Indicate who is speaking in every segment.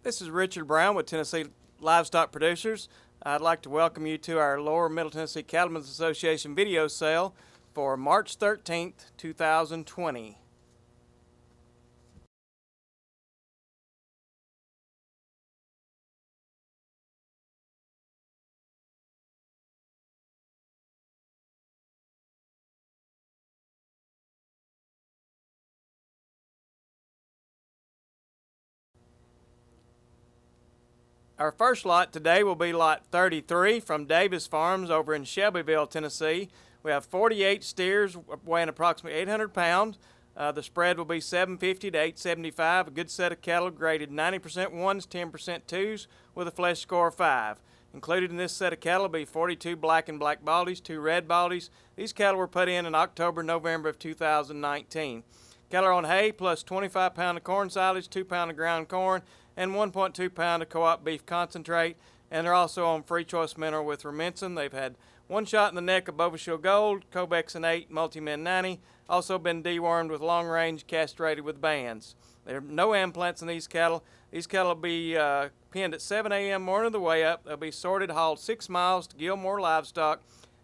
Speaker 1: This is Richard Brown with Tennessee Livestock Producers. I'd like to welcome you to our Lower Middle Tennessee Cattlemen's Association video sale for March 13th, 2020. Our first lot today will be lot 33 from Davis Farms over in Shelbyville, Tennessee. We have 48 steers weighing approximately 800 pounds. The spread will be 750 to 875. A good set of cattle graded 90% ones, 10% twos with a flesh score of 5. Included in this set of cattle will be 42 black and black baldies, 2 red baldies. These cattle were put in October, November of 2019. Cattle are on hay plus 25 pound of corn silage, 2 pound of ground corn, and 1.2 pound of co-op beef concentrate, and they're also on free choice mineral with Rumensin. They've had one shot in the neck of Bovashil Gold, Cobexin 8, Multimin 90, also been dewormed with long range, castrated with bands. There are no implants in these cattle. These cattle will be penned at 7 a.m. morning of the way up. They'll be sorted, hauled 6 miles to Gilmore Livestock,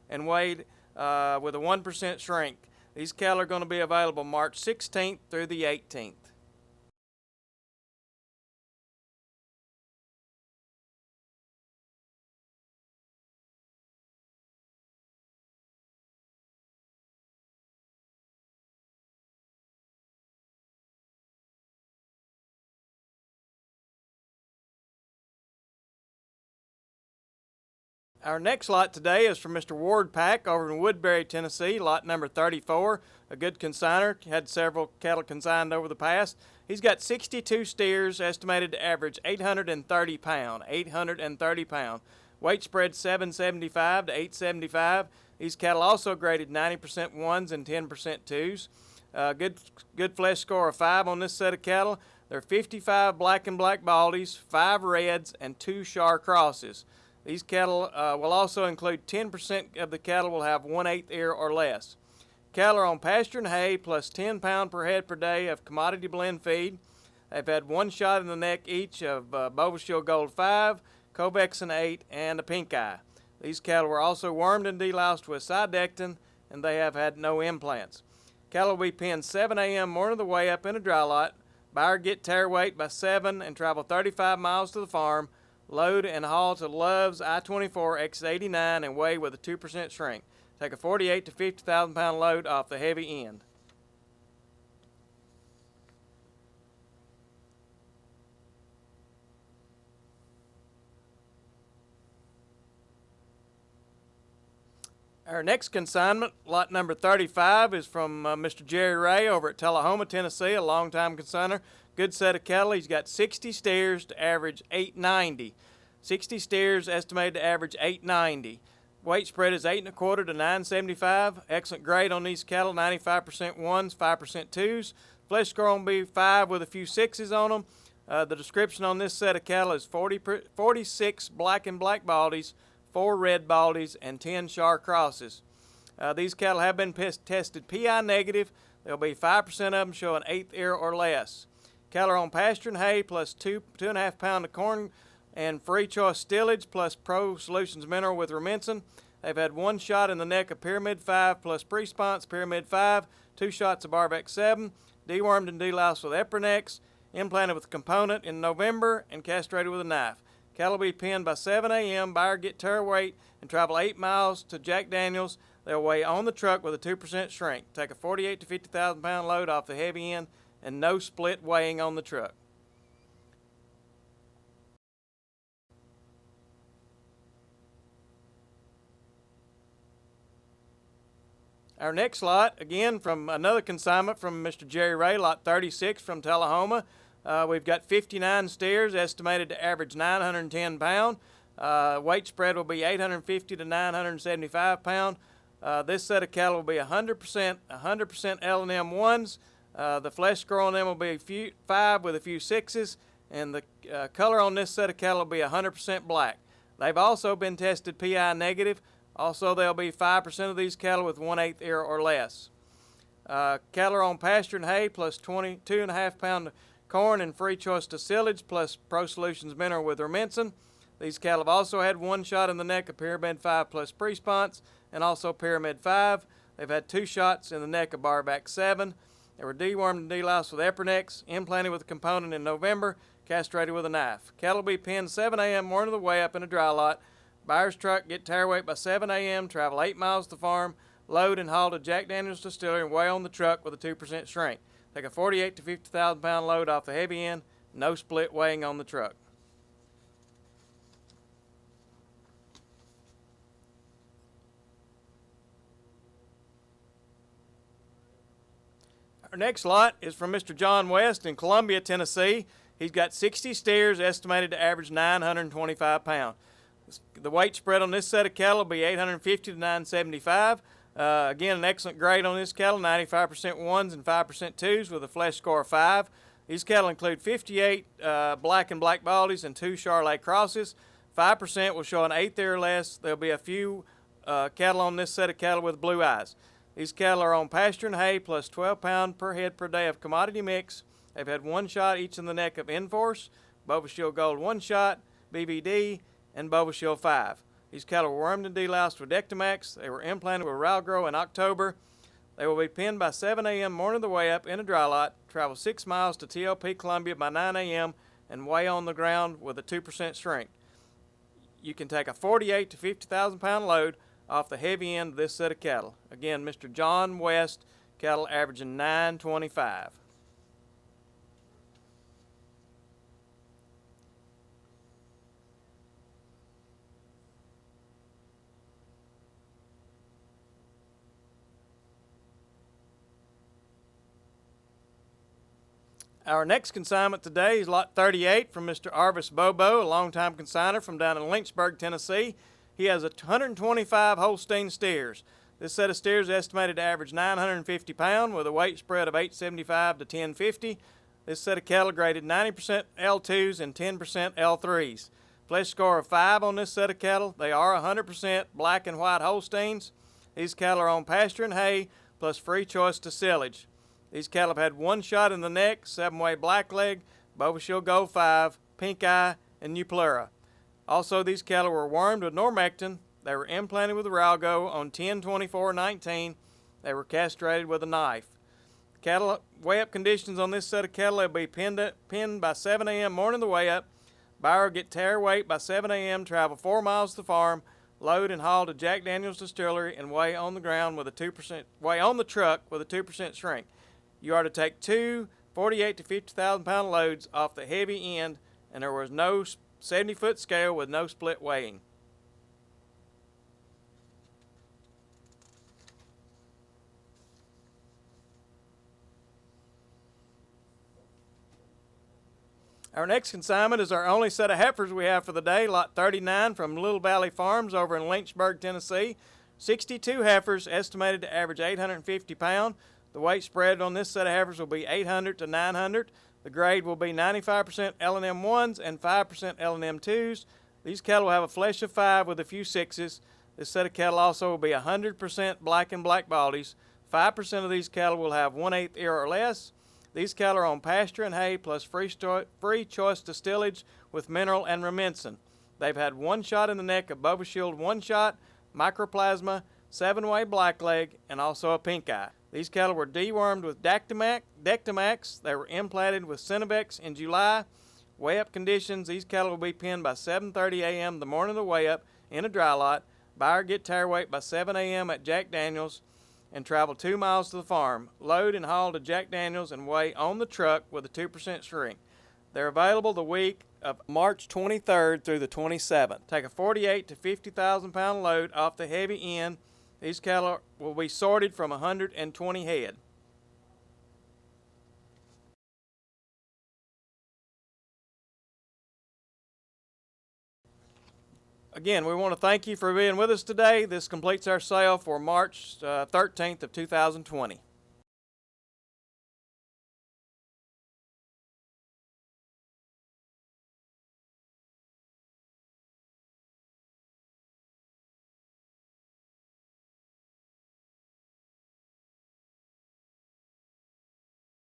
Speaker 1: and weighed with a 1% shrink. These cattle are going to be available March 16th through the 18th. Our next lot today is from Mr. Ward Pack over in Woodbury, Tennessee, lot number 34. A good consigner, had several cattle consigned over the past. He's got 62 steers estimated to average 830 pound. 830 pound. Weight spread 775 to 875. These cattle also graded 90% ones and 10% twos. Good flesh score of 5 on this set of cattle. There are 55 black and black baldies, 5 reds, and 2 Shar crosses. These cattle will also include 10% of the cattle will have 1/8 ear or less. Cattle are on pasture and hay plus 10 pound per head per day of commodity blend feed. They've had one shot in the neck each of Bovashil Gold 5, Cobexin 8, and a pink eye. These cattle were also wormed and deloused with Sidectin, and they have had no implants. Cattle will be penned 7 a.m. morning of the way up in a dry lot. Buyer get tare weight by 7 and travel 35 miles to the farm. Load and haul to Love's I-24 X89 and weigh with a 2% shrink. Take a 48 to 50,000 pound load off the heavy end. Our next consignment, lot number 35, is from Mr. Jerry Ray over at Tullahoma, Tennessee, a longtime consigner. Good set of cattle. He's got 60 steers to average 890. 60 steers estimated to average 890. Weight spread is 8 1/4 to 975. Excellent grade on these cattle, 95% ones, 5% twos. Flesh score on be 5 with a few 6s on them. The description on this set of cattle is 46 black and black baldies, 4 red baldies, and 10 Shar crosses. These cattle have been tested PI negative. There'll be 5% of them showing 1/8 ear or less. Cattle are on pasture and hay plus 2.5 pound of corn and free choice stillage plus Pro Solutions mineral with Rumensin. They've had one shot in the neck of Pyramid 5 plus Pre-Sponse Pyramid 5, 2 shots of Barbex 7, dewormed and deloused with Epronex, implanted with a component in November, and castrated with a knife. Cattle will be penned by 7 a.m. Buyer get tare weight and travel 8 miles to Jack Daniels. They'll weigh on the truck with a 2% shrink. Take a 48 to 50,000 pound load off the heavy end and no split weighing on the truck. Our next lot, again from another consignment from Mr. Jerry Ray, lot 36 from Tullahoma. We've got 59 steers estimated to average 910 pound. Weight spread will be 850 to 975 pound. This set of cattle will be 100% L&M ones. The flesh score on them will be 5 with a few 6s, and the color on this set of cattle will be 100% black. They've also been tested PI negative. Also, there'll be 5% of these cattle with 1/8 ear or less. Cattle are on pasture and hay plus 22.5 pound corn and free choice to silage plus Pro Solutions mineral with Rumensin. These cattle have also had one shot in the neck of Pyramid 5 plus Presponse and also Pyramid 5. They've had 2 shots in the neck of Barbac 7. They were dewormed and deloused with Epernex, implanted with a component in November, castrated with a knife. Cattle will be penned 7 a.m. morning of the way up in a dry lot. Buyer's truck get tare weight by 7 a.m., travel 8 miles to the farm, load and haul to Jack Daniels Distillery and weigh on the truck with a 2% shrink. Take a 48 to 50,000 pound load off the heavy end, no split weighing on the truck. Our next lot is from Mr. John West in Columbia, Tennessee. He's got 60 steers estimated to average 925 pounds. The weight spread on this set of cattle will be 850 to 975. Again, an excellent grade on this cattle, 95% 1s and 5% 2s with a flesh score of 5. These cattle include 58 black and black baldies and 2 Charolais crosses. 5% will show an 1/8 or less. There'll be a few cattle on this set of cattle with blue eyes. These cattle are on pasture and hay plus 12 pounds per head per day of commodity mix. They've had 1 shot each in the neck of Enforce, Bovashield Gold 1 shot, BVD, and Bovashield 5. These cattle were wormed and deloused with Dectomax. They were implanted with Ralgro in October. They will be penned by 7 a.m. morning of the way up in a dry lot, travel 6 miles to TLP Columbia by 9 a.m., and weigh on the ground with a 2% shrink. You can take a 48 to 50,000 pound load off the heavy end of this set of cattle. Again, Mr. John West, cattle averaging 925. Our next consignment today is lot 38 from Mr. Arvis Bobo, a longtime consigner from down in Lynchburg, Tennessee. He has 125 Holstein steers. This set of steers is estimated to average 950 pounds with a weight spread of 875 to 1050. This set of cattle graded 90% L2s and 10% L3s. Flesh score of 5 on this set of cattle. They are 100% black and white Holsteins. These cattle are on pasture and hay plus free choice to silage. These cattle have had 1 shot in the neck, 7-way blackleg, Bovashield Gold 5, pink eye, and Nuplura. Also, these cattle were wormed with Normectin. They were implanted with Ralgo on 10/24/19. They were castrated with a knife. Cattle weigh-up conditions on this set of cattle will be pinned by 7 a.m. morning of the weigh-up. Buyer will get tare weight by 7 a.m., travel 4 miles to the farm, load and haul to Jack Daniels Distillery, and weigh on the ground with a 2% weigh on the truck with a 2% shrink. You are to take 2 48 to 50,000 pound loads off the heavy end, and there was no 70-foot scale with no split weighing. Our next consignment is our only set of heifers we have for the day, lot 39 from Little Valley Farms over in Lynchburg, Tennessee. 62 heifers estimated to average 850 pounds. The weight spread on this set of heifers will be 800 to 900. The grade will be 95% L&M 1s and 5% L&M 2s. These cattle will have a flesh of 5 with a few 6s. This set of cattle also will be 100% black and black baldies. 5% of these cattle will have 1/8 ear or less. These cattle are on pasture and hay plus free choice to stillage with mineral and Rumensin. They've had 1 shot in the neck of Bovashield 1 shot, Microplasma, 7-way blackleg, and also a pink eye. These cattle were dewormed with Dectomax. They were implanted with Cinevex in July. Weigh-up conditions, these cattle will be pinned by 7:30 a.m. the morning of the weigh-up in a dry lot. Buyer get tare weight by 7 a.m. at Jack Daniels and travel 2 miles to the farm. Load and haul to Jack Daniels and weigh on the truck with a 2% shrink. They're available the week of March 23rd through the 27th. Take a 48 to 50,000 pound load off the heavy end. These cattle will be sorted from 120 head. Again, we want to thank you for being with us today. This completes our sale for March 13th of 2020.